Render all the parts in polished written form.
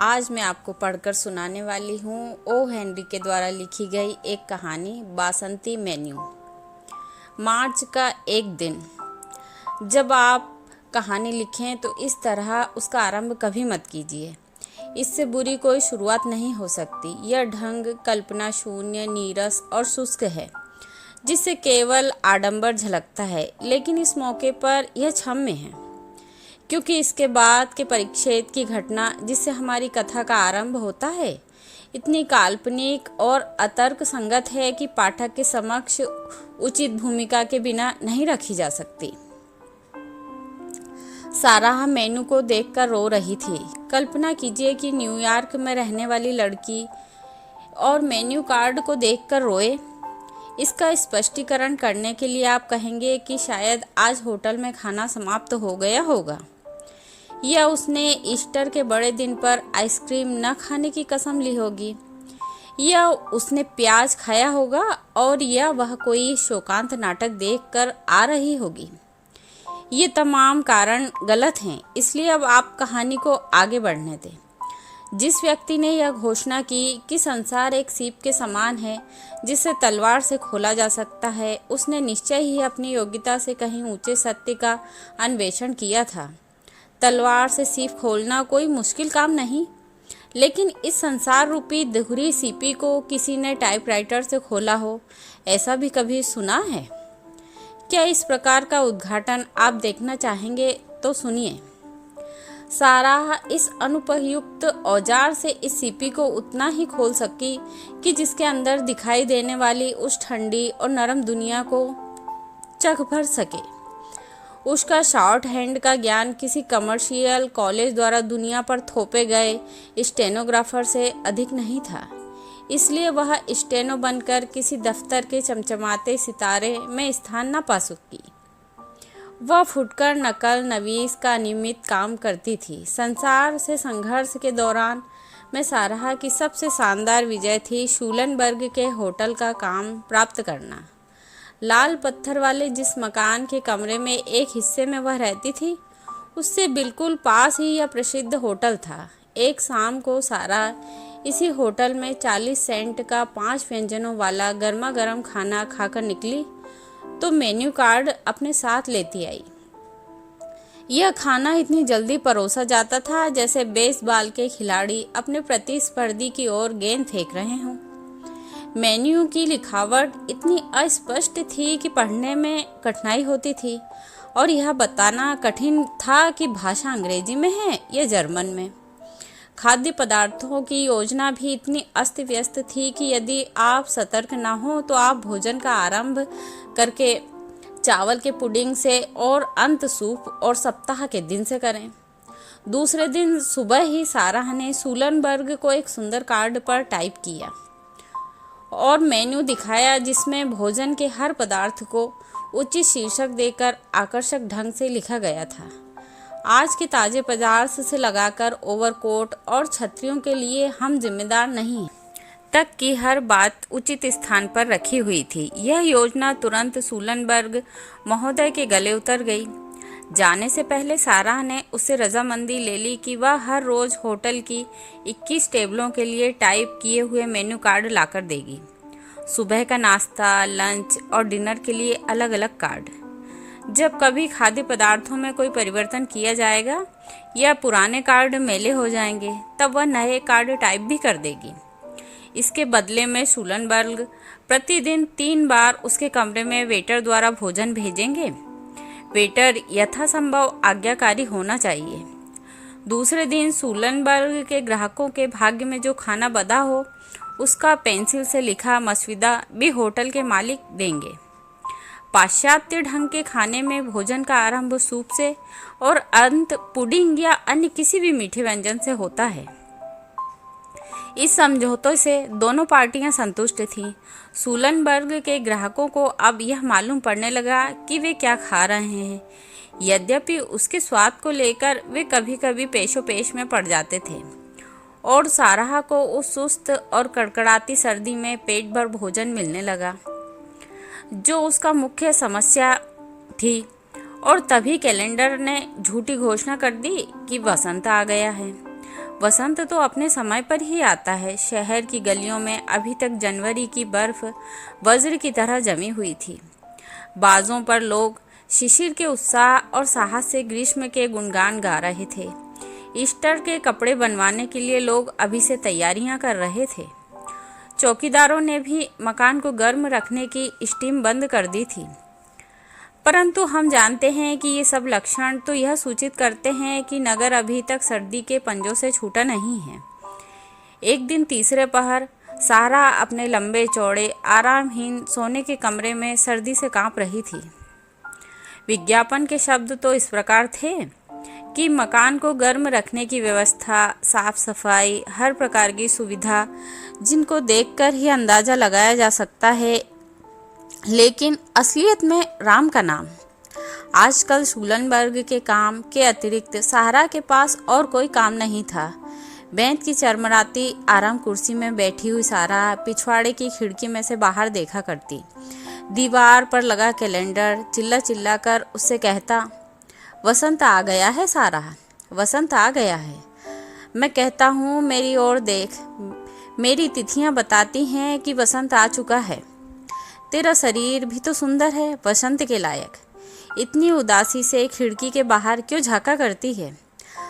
आज मैं आपको पढ़कर सुनाने वाली हूँ ओ हेनरी के द्वारा लिखी गई एक कहानी बासंती मेन्यू। मार्च का एक दिन। जब आप कहानी लिखें तो इस तरह उसका आरंभ कभी मत कीजिए। इससे बुरी कोई शुरुआत नहीं हो सकती। यह ढंग कल्पना शून्य, नीरस और शुष्क है, जिससे केवल आडंबर झलकता है। लेकिन इस मौके पर यह क्षम्य है, क्योंकि इसके बाद के परिच्छेद की घटना जिससे हमारी कथा का आरंभ होता है इतनी काल्पनिक और अतर्क संगत है कि पाठक के समक्ष उचित भूमिका के बिना नहीं रखी जा सकती। साराह मेनू को देखकर रो रही थी। कल्पना कीजिए कि न्यूयॉर्क में रहने वाली लड़की और मेन्यू कार्ड को देखकर रोए। इसका स्पष्टीकरण करने के लिए आप कहेंगे कि शायद आज होटल में खाना समाप्त हो गया होगा, या उसने ईस्टर के बड़े दिन पर आइसक्रीम न खाने की कसम ली होगी, या उसने प्याज खाया होगा, और या वह कोई शोकांत नाटक देखकर आ रही होगी। ये तमाम कारण गलत हैं, इसलिए अब आप कहानी को आगे बढ़ने दें। जिस व्यक्ति ने यह घोषणा की कि संसार एक सीप के समान है जिसे तलवार से खोला जा सकता है, उसने निश्चय ही अपनी योग्यता से कहीं ऊंचे सत्य का अन्वेषण किया था। तलवार से सीप खोलना कोई मुश्किल काम नहीं, लेकिन इस संसार रूपी दोहरी सीपी को किसी ने टाइपराइटर से खोला हो, ऐसा भी कभी सुना है क्या? इस प्रकार का उद्घाटन आप देखना चाहेंगे तो सुनिए। साराह इस अनुपयुक्त औजार से इस सीपी को उतना ही खोल सकी कि जिसके अंदर दिखाई देने वाली उस ठंडी और नरम दुनिया को चख भर सके। उसका शॉर्ट हैंड का ज्ञान किसी कमर्शियल कॉलेज द्वारा दुनिया पर थोपे गए स्टेनोग्राफर से अधिक नहीं था, इसलिए वह स्टेनो बनकर किसी दफ्तर के चमचमाते सितारे में स्थान न पा सकी। वह फुटकर नकल नवीस का नियमित काम करती थी। संसार से संघर्ष के दौरान में साराह की सबसे शानदार विजय थी शूलनबर्ग के होटल का काम प्राप्त करना। लाल पत्थर वाले जिस मकान के कमरे में एक हिस्से में वह रहती थी, उससे बिल्कुल पास ही यह प्रसिद्ध होटल था। एक शाम को साराह इसी होटल में 40 सेंट का 5 व्यंजनों वाला गर्मा गर्म खाना खाकर निकली तो मेन्यू कार्ड अपने साथ लेती आई। यह खाना इतनी जल्दी परोसा जाता था जैसे बेसबॉल के खिलाड़ी अपने प्रतिस्पर्धी की ओर गेंद फेंक रहे हों। मेन्यू की लिखावट इतनी अस्पष्ट थी कि पढ़ने में कठिनाई होती थी, और यह बताना कठिन था कि भाषा अंग्रेजी में है या जर्मन में। खाद्य पदार्थों की योजना भी इतनी अस्त व्यस्त थी कि यदि आप सतर्क न हो तो आप भोजन का आरंभ करके चावल के पुडिंग से और अंत सूप और सप्ताह के दिन से करें। दूसरे दिन सुबह ही साराह ने शूलनबर्ग को एक सुंदर कार्ड पर टाइप किया और मेन्यू दिखाया, जिसमें भोजन के हर पदार्थ को उचित शीर्षक देकर आकर्षक ढंग से लिखा गया था। आज के ताजे पदार्थ से लगाकर ओवरकोट और छतरियों के लिए हम जिम्मेदार नहीं तक की हर बात उचित स्थान पर रखी हुई थी। यह योजना तुरंत शूलनबर्ग महोदय के गले उतर गई। जाने से पहले साराह ने उससे रजामंदी ले ली कि वह हर रोज होटल की 21 टेबलों के लिए टाइप किए हुए मेन्यू कार्ड लाकर देगी। सुबह का नाश्ता, लंच और डिनर के लिए अलग अलग कार्ड। जब कभी खाद्य पदार्थों में कोई परिवर्तन किया जाएगा या पुराने कार्ड मेले हो जाएंगे, तब वह नए कार्ड टाइप भी कर देगी। इसके बदले में शूलनबर्ग प्रतिदिन 3 बार उसके कमरे में वेटर द्वारा भोजन भेजेंगे। वेटर यथासंभव आज्ञाकारी होना चाहिए। दूसरे दिन शूलनबर्ग के ग्राहकों के भाग्य में जो खाना बंधा हो, उसका पेंसिल से लिखा मसविदा भी होटल के मालिक देंगे। पाश्चात्य ढंग के खाने में भोजन का आरंभ सूप से और अंत पुडिंग या अन्य किसी भी मीठे व्यंजन से होता है। इस समझौते से दोनों पार्टियां संतुष्ट थीं। शूलनबर्ग के ग्राहकों को अब यह मालूम पड़ने लगा कि वे क्या खा रहे हैं, यद्यपि उसके स्वाद को लेकर वे कभी कभी पेशोपेश में पड़ जाते थे, और साराह को उस सुस्त और कड़कड़ाती सर्दी में पेट भर भोजन मिलने लगा जो उसका मुख्य समस्या थी। और तभी कैलेंडर ने झूठी घोषणा कर दी कि वसंत आ गया है। वसंत तो अपने समय पर ही आता है। शहर की गलियों में अभी तक जनवरी की बर्फ वज्र की तरह जमी हुई थी। बाजों पर लोग शिशिर के उत्साह और साहस से ग्रीष्म के गुणगान गा रहे थे। ईस्टर के कपड़े बनवाने के लिए लोग अभी से तैयारियां कर रहे थे। चौकीदारों ने भी मकान को गर्म रखने की स्टीम बंद कर दी थी। परंतु हम जानते हैं कि ये सब लक्षण तो यह सूचित करते हैं कि नगर अभी तक सर्दी के पंजों से छूटा नहीं है। एक दिन तीसरे पहर सारा अपने लंबे चौड़े आरामहीन सोने के कमरे में सर्दी से कांप रही थी। विज्ञापन के शब्द तो इस प्रकार थे कि मकान को गर्म रखने की व्यवस्था, साफ सफाई, हर प्रकार की सुविधा, जिनको देखकर ही अंदाजा लगाया जा सकता है। लेकिन असलियत में राम का नाम। आजकल शूलनबर्ग के काम के अतिरिक्त सारा के पास और कोई काम नहीं था। बैंत की चरमराती आराम कुर्सी में बैठी हुई सारा पिछवाड़े की खिड़की में से बाहर देखा करती। दीवार पर लगा कैलेंडर चिल्ला चिल्ला कर उससे कहता, वसंत आ गया है सारा, वसंत आ गया है। मैं कहता हूँ मेरी ओर देख, मेरी तिथियाँ बताती हैं कि वसंत आ चुका है। तेरा शरीर भी तो सुंदर है, वसंत के लायक। इतनी उदासी से खिड़की के बाहर क्यों झांका करती है?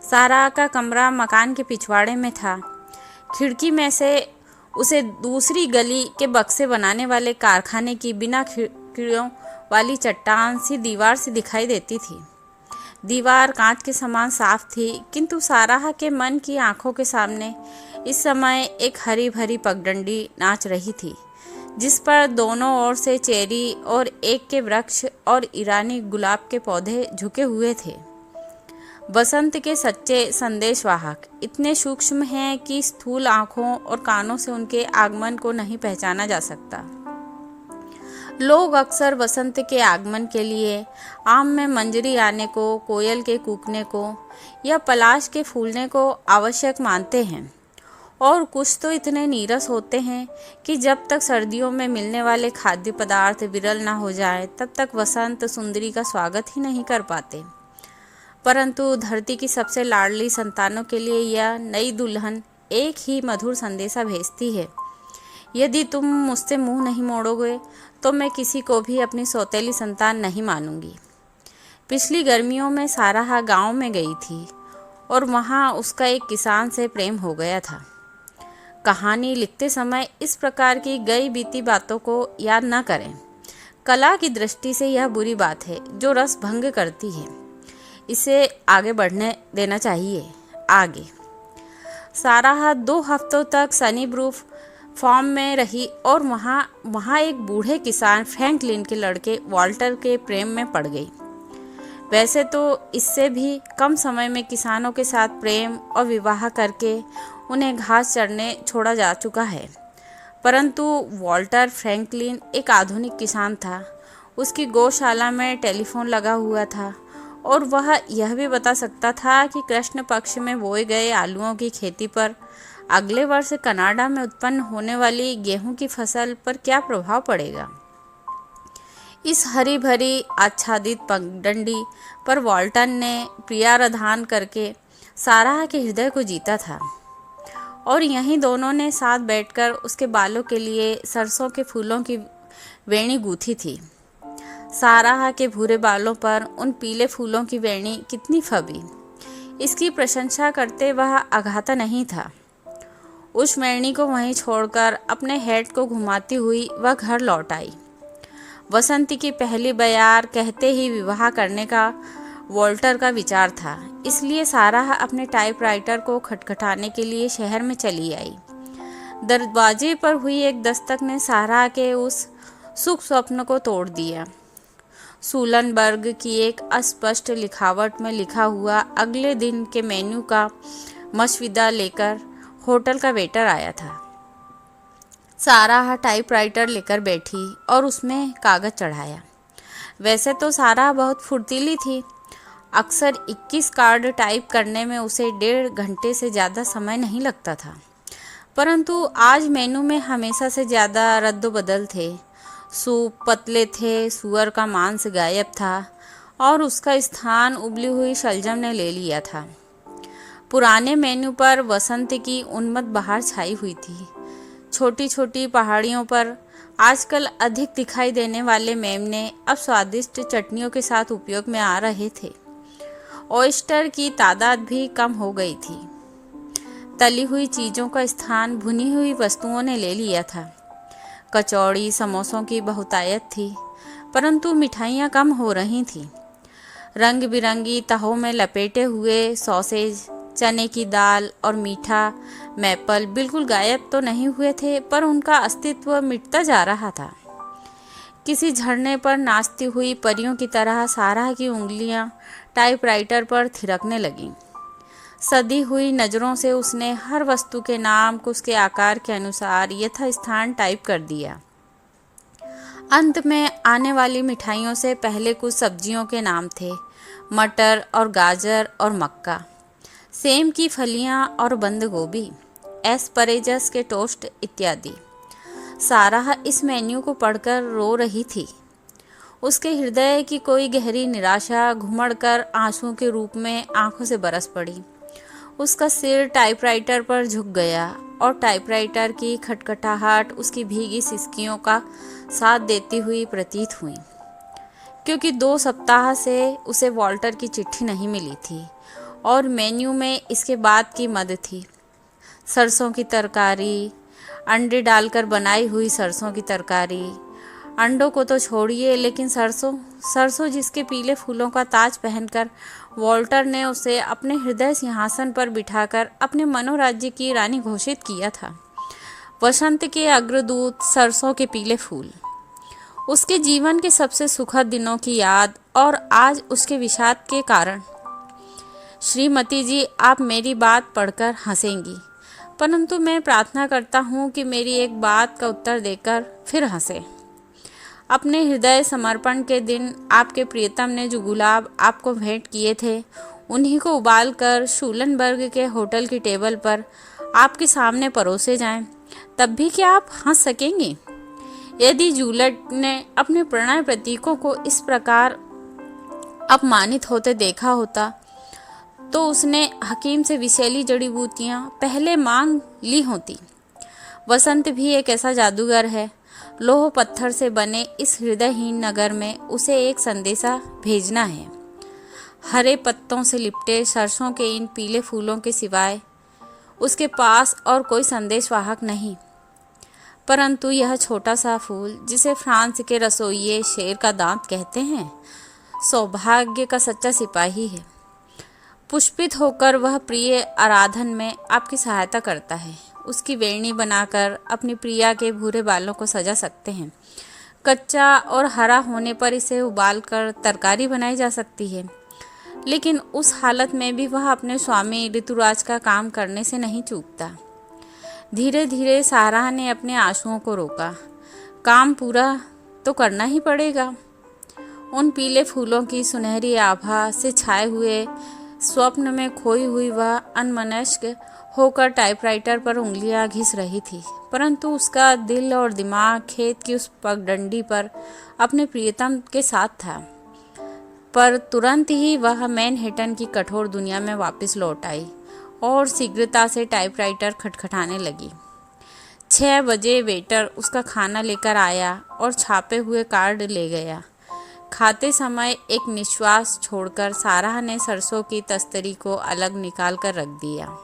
सारा का कमरा मकान के पिछवाड़े में था। खिड़की में से उसे दूसरी गली के बक्से बनाने वाले कारखाने की बिना खिड़कियों वाली चट्टान सी दीवार से दिखाई देती थी। दीवार कांच के समान साफ थी, किंतु सारा के मन की आंखों के सामने इस समय एक हरी भरी पगडंडी नाच रही थी, जिस पर दोनों ओर से चेरी और एक के वृक्ष और ईरानी गुलाब के पौधे झुके हुए थे। बसंत के सच्चे संदेशवाहक इतने सूक्ष्म हैं कि स्थूल आंखों और कानों से उनके आगमन को नहीं पहचाना जा सकता। लोग अक्सर बसंत के आगमन के लिए आम में मंजरी आने को, कोयल के कूकने को या पलाश के फूलने को आवश्यक मानते हैं, और कुछ तो इतने नीरस होते हैं कि जब तक सर्दियों में मिलने वाले खाद्य पदार्थ विरल ना हो जाए तब तक वसंत सुंदरी का स्वागत ही नहीं कर पाते। परंतु धरती की सबसे लाडली संतानों के लिए यह नई दुल्हन एक ही मधुर संदेशा भेजती है, यदि तुम मुझसे मुंह नहीं मोड़ोगे तो मैं किसी को भी अपनी सौतेली संतान नहीं मानूंगी। पिछली गर्मियों में सारा गांव में गई थी और वहां उसका एक किसान से प्रेम हो गया था। कहानी लिखते समय इस प्रकार की गई बीती बातों को याद न करें। कला की दृष्टि से यह बुरी बात है जो रस भंग करती है। इसे आगे बढ़ने देना चाहिए। आगे सारा 2 हफ्तों तक सनीब्रूफ फार्म में रही और वहाँ एक बूढ़े किसान फ्रैंकलिन के लड़के वॉल्टर के प्रेम में पड़ गई। वैसे तो इससे भी कम समय में किसानों के साथ प्रेम और विवाह करके उन्हें घास चरने छोड़ा जा चुका है, परंतु वॉल्टर फ्रैंकलिन एक आधुनिक किसान था। उसकी गौशाला में टेलीफोन लगा हुआ था और वह यह भी बता सकता था कि कृष्ण पक्ष में बोए गए आलूओं की खेती पर अगले वर्ष कनाडा में उत्पन्न होने वाली गेहूं की फसल पर क्या प्रभाव पड़ेगा। इस हरी भरी आच्छादित पगडंडी पर वॉल्टन ने प्रियाराधन करके सारा के हृदय को जीता था और यहीं दोनों ने साथ बैठकर उसके बालों के लिए सरसों के फूलों की वेणी गूंथी थी। सारा के भूरे बालों पर उन पीले फूलों की वेणी कितनी फबी, इसकी प्रशंसा करते वह अघाता नहीं था। उस वेणी को वहीं छोड़कर अपने हेड को घुमाती हुई वह घर लौट आई। वसंती की पहली बयार कहते ही विवाह करने का वॉल्टर का विचार था, इसलिए सारा अपने टाइपराइटर को खटखटाने के लिए शहर में चली आई। दरवाजे पर हुई एक दस्तक ने सारा के उस सुख स्वप्न को तोड़ दिया। शूलनबर्ग की एक अस्पष्ट लिखावट में लिखा हुआ अगले दिन के मेन्यू का मशविदा लेकर होटल का वेटर आया था। सारा टाइपराइटर लेकर बैठी और उसमें कागज चढ़ाया। वैसे तो सारा बहुत फुर्तीली थी। अक्सर 21 कार्ड टाइप करने में उसे 1.5 घंटे से ज़्यादा समय नहीं लगता था, परंतु आज मेनू में हमेशा से ज़्यादा रद्द-बदल थे। सूप पतले थे, सुअर का मांस गायब था और उसका स्थान उबली हुई शलजम ने ले लिया था। पुराने मेन्यू पर वसंत की उन्मत्त बहार छाई हुई थी। छोटी छोटी पहाड़ियों पर आजकल अधिक दिखाई देने वाले मेमने अब स्वादिष्ट चटनियों के साथ उपयोग में आ रहे थे। ऑयस्टर की तादाद भी कम हो गई थी। तली हुई चीज़ों का स्थान भुनी हुई वस्तुओं ने ले लिया था। कचौड़ी समोसों की बहुतायत थी, परंतु मिठाइयाँ कम हो रही थीं। रंग बिरंगी तहों में लपेटे हुए सॉसेज, चने की दाल और मीठा मैपल बिल्कुल गायब तो नहीं हुए थे, पर उनका अस्तित्व मिटता जा रहा था। किसी झरने पर नाचती हुई परियों की तरह सारा की उंगलियां टाइपराइटर पर थिरकने लगीं। सधी हुई नज़रों से उसने हर वस्तु के नाम को उसके आकार के अनुसार यथास्थान टाइप कर दिया। अंत में आने वाली मिठाइयों से पहले कुछ सब्जियों के नाम थे, मटर और गाजर और मक्का, सेम की फलियां और बंद गोभी, एस्परेगस के टोस्ट इत्यादि। सारा इस मेन्यू को पढ़कर रो रही थी। उसके हृदय की कोई गहरी निराशा घुमड़कर आंसुओं के रूप में आंखों से बरस पड़ी। उसका सिर टाइपराइटर पर झुक गया और टाइपराइटर की खटखटाहट उसकी भीगी सिसकियों का साथ देती हुई प्रतीत हुई, क्योंकि 2 सप्ताह से उसे वॉल्टर की चिट्ठी नहीं मिली थी और मेन्यू में इसके बाद की मद थी। सरसों की तरकारी, अंडे डालकर बनाई हुई सरसों की तरकारी। अंडों को तो छोड़िए, लेकिन सरसों जिसके पीले फूलों का ताज पहनकर वॉल्टर ने उसे अपने हृदय सिंहासन पर बिठाकर अपने मनोराज्य की रानी घोषित किया था। वसंत के अग्रदूत सरसों के पीले फूल, उसके जीवन के सबसे सुखद दिनों की याद, और आज उसके विषाद के कारण। श्रीमती जी, आप मेरी बात पढ़कर हंसेंगी, परंतु मैं प्रार्थना करता हूँ कि मेरी एक बात का उत्तर देकर फिर हंसे। अपने हृदय समर्पण के दिन आपके प्रियतम ने जो गुलाब आपको भेंट किए थे, उन्हीं को उबालकर शूलनबर्ग के होटल की टेबल पर आपके सामने परोसे जाएं, तब भी क्या आप हंस सकेंगे? यदि जूलियट ने अपने प्रणय प्रतीकों को इस प्रकार अपमानित होते देखा होता, तो उसने हकीम से विषैली जड़ी बूटियाँ पहले मांग ली होती। वसंत भी एक ऐसा जादूगर है। लोह पत्थर से बने इस हृदयहीन नगर में उसे एक संदेशा भेजना है। हरे पत्तों से लिपटे सरसों के इन पीले फूलों के सिवाय उसके पास और कोई संदेशवाहक नहीं। परंतु यह छोटा सा फूल, जिसे फ्रांस के रसोइये शेर का दांत कहते हैं, सौभाग्य का सच्चा सिपाही है। पुष्पित होकर वह प्रिय आराधन में आपकी सहायता करता है। उसकी वेणी बनाकर अपनी प्रिया के भूरे बालों को सजा सकते हैं। कच्चा और हरा होने पर इसे उबालकर तरकारी बनाई जा सकती है, लेकिन उस हालत में भी वह अपने स्वामी ऋतुराज का काम करने से नहीं चूकता। धीरे धीरे सारा ने अपने आंसुओं को रोका। काम पूरा तो करना ही पड़ेगा। उन पीले फूलों की सुनहरी आभा से छाए हुए स्वप्न में खोई हुई वह अनमनस्क होकर टाइपराइटर पर उंगलियां घिस रही थी, परंतु उसका दिल और दिमाग खेत की उस पगडंडी पर अपने प्रियतम के साथ था। पर तुरंत ही वह मैनहट्टन की कठोर दुनिया में वापस लौट आई और शीघ्रता से टाइपराइटर खटखटाने लगी। 6 बजे वेटर उसका खाना लेकर आया और छापे हुए कार्ड ले गया। खाते समय एक निश्वास छोड़कर सारा ने सरसों की तस्तरी को अलग निकाल कर रख दिया।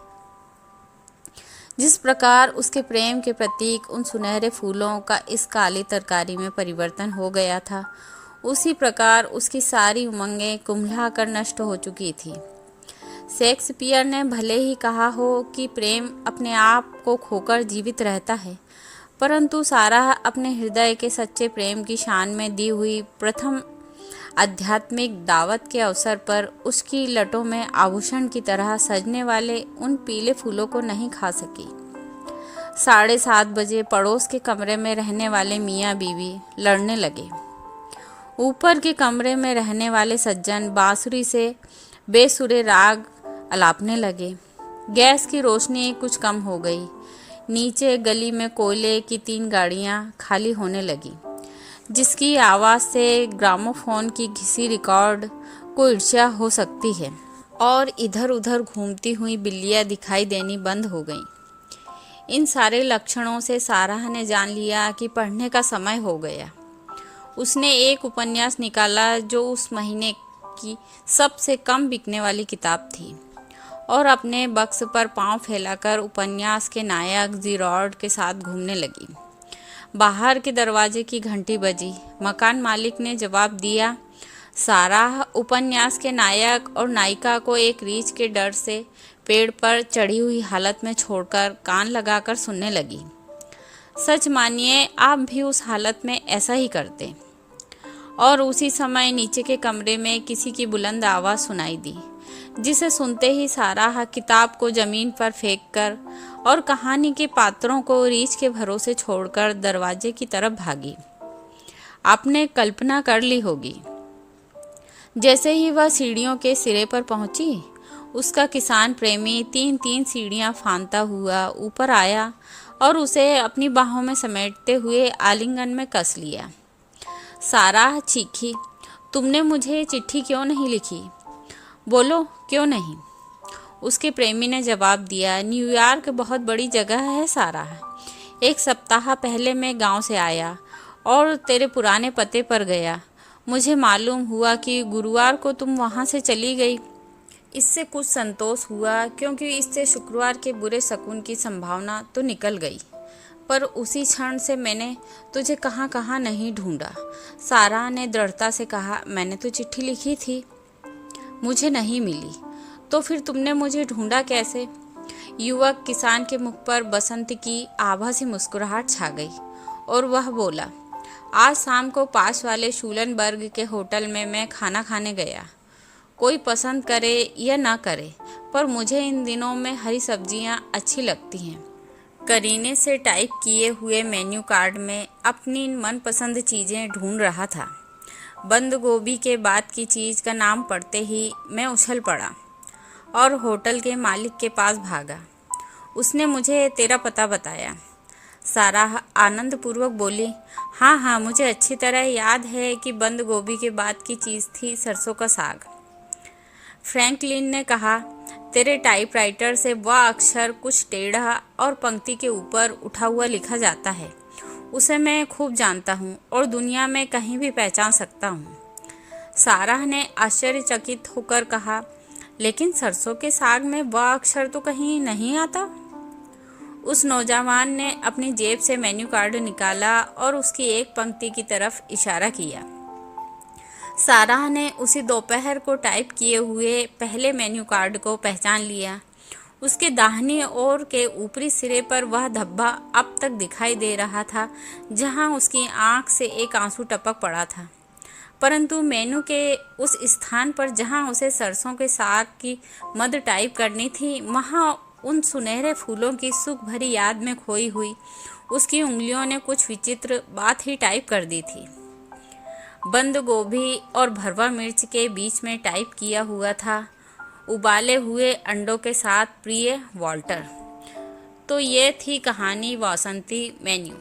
जिस प्रकार उसके प्रेम के प्रतीक उन सुनहरे फूलों का इस काली तरकारी में परिवर्तन हो गया था, उसी प्रकार उसकी सारी उमंगें कुम्हला कर नष्ट हो चुकी थी। शेक्सपियर ने भले ही कहा हो कि प्रेम अपने आप को खोकर जीवित रहता है, परंतु सारा अपने हृदय के सच्चे प्रेम की शान में दी हुई प्रथम आध्यात्मिक दावत के अवसर पर उसकी लटों में आभूषण की तरह सजने वाले उन पीले फूलों को नहीं खा सकी। 7:30 बजे पड़ोस के कमरे में रहने वाले मियाँ बीवी लड़ने लगे। ऊपर के कमरे में रहने वाले सज्जन बांसुरी से बेसुरे राग अलापने लगे। गैस की रोशनी कुछ कम हो गई। नीचे गली में कोयले की 3 गाड़ियाँ खाली होने लगी, जिसकी आवाज़ से ग्रामोफोन की घिसी रिकॉर्ड को ईर्ष्या हो सकती है। और इधर उधर घूमती हुई बिल्लियाँ दिखाई देनी बंद हो गईं। इन सारे लक्षणों से साराह ने जान लिया कि पढ़ने का समय हो गया। उसने एक उपन्यास निकाला जो उस महीने की सबसे कम बिकने वाली किताब थी और अपने बक्स पर पांव फैलाकर उपन्यास के नायक जिरॉड के साथ घूमने लगी। बाहर के दरवाजे की घंटी बजी। मकान मालिक ने जवाब दिया। साराह उपन्यास के नायक और नायिका को एक रीछ के डर से पेड़ पर चढ़ी हुई हालत में छोड़कर कान लगाकर सुनने लगी। सच मानिए, आप भी उस हालत में ऐसा ही करते। और उसी समय नीचे के कमरे में किसी की बुलंद आवाज़ सुनाई दी, जिसे सुनते ही साराह किताब को ज़मीन पर फेंककर और कहानी के पात्रों को रीछ के भरोसे छोड़कर दरवाजे की तरफ भागी। आपने कल्पना कर ली होगी, जैसे ही वह सीढ़ियों के सिरे पर पहुंची, उसका किसान प्रेमी 3-3 सीढ़ियां फांदता हुआ ऊपर आया और उसे अपनी बाहों में समेटते हुए आलिंगन में कस लिया। साराह चीखी, तुमने मुझे चिट्ठी क्यों नहीं लिखी? बोलो, क्यों नहीं? उसके प्रेमी ने जवाब दिया, न्यूयॉर्क बहुत बड़ी जगह है साराह। 1 सप्ताह पहले मैं गांव से आया और तेरे पुराने पते पर गया। मुझे मालूम हुआ कि गुरुवार को तुम वहां से चली गई। इससे कुछ संतोष हुआ, क्योंकि इससे शुक्रवार के बुरे शकुन की संभावना तो निकल गई। पर उसी क्षण से मैंने तुझे कहाँ कहाँ नहीं ढूंढा। साराह ने दृढ़ता से कहा, मैंने तो चिट्ठी लिखी थी, मुझे नहीं मिली। तो फिर तुमने मुझे ढूंढा कैसे? युवक किसान के मुख पर बसंत की आभासी मुस्कुराहट छा गई और वह बोला, आज शाम को पास वाले शूलनबर्ग के होटल में मैं खाना खाने गया। कोई पसंद करे या ना करे, पर मुझे इन दिनों में हरी सब्जियां अच्छी लगती हैं। करीने से टाइप किए हुए मेन्यू कार्ड में अपनी मनपसंद चीज़ें ढूंढ रहा था। बंद गोभी के बाद की चीज़ का नाम पढ़ते ही मैं उछल पड़ा और होटल के मालिक के पास भागा। उसने मुझे तेरा पता बताया। साराह आनंदपूर्वक बोली, हाँ हाँ, मुझे अच्छी तरह याद है कि बंद गोभी के बाद की चीज़ थी सरसों का साग। फ्रैंकलिन ने कहा, तेरे टाइपराइटर से वह अक्षर कुछ टेढ़ा और पंक्ति के ऊपर उठा हुआ लिखा जाता है। उसे मैं खूब जानता हूँ और दुनिया में कहीं भी पहचान सकता हूँ। साराह ने आश्चर्यचकित होकर कहा, लेकिन सरसों के साग में वह अक्षर तो कहीं नहीं आता। उस नौजवान ने अपनी जेब से मेन्यू कार्ड निकाला और उसकी एक पंक्ति की तरफ इशारा किया। साराह ने उसी दोपहर को टाइप किए हुए पहले मेन्यू कार्ड को पहचान लिया। उसके दाहिनी ओर के ऊपरी सिरे पर वह धब्बा अब तक दिखाई दे रहा था जहां उसकी आंख से एक आंसू टपक पड़ा था, परंतु मेनू के उस स्थान पर जहां उसे सरसों के साग की मद टाइप करनी थी, वहां उन सुनहरे फूलों की सुख भरी याद में खोई हुई उसकी उंगलियों ने कुछ विचित्र बात ही टाइप कर दी थी। बंद गोभी और भरवा मिर्च के बीच में टाइप किया हुआ था, उबाले हुए अंडों के साथ प्रिय वॉल्टर। तो ये थी कहानी वासंती मेन्यू।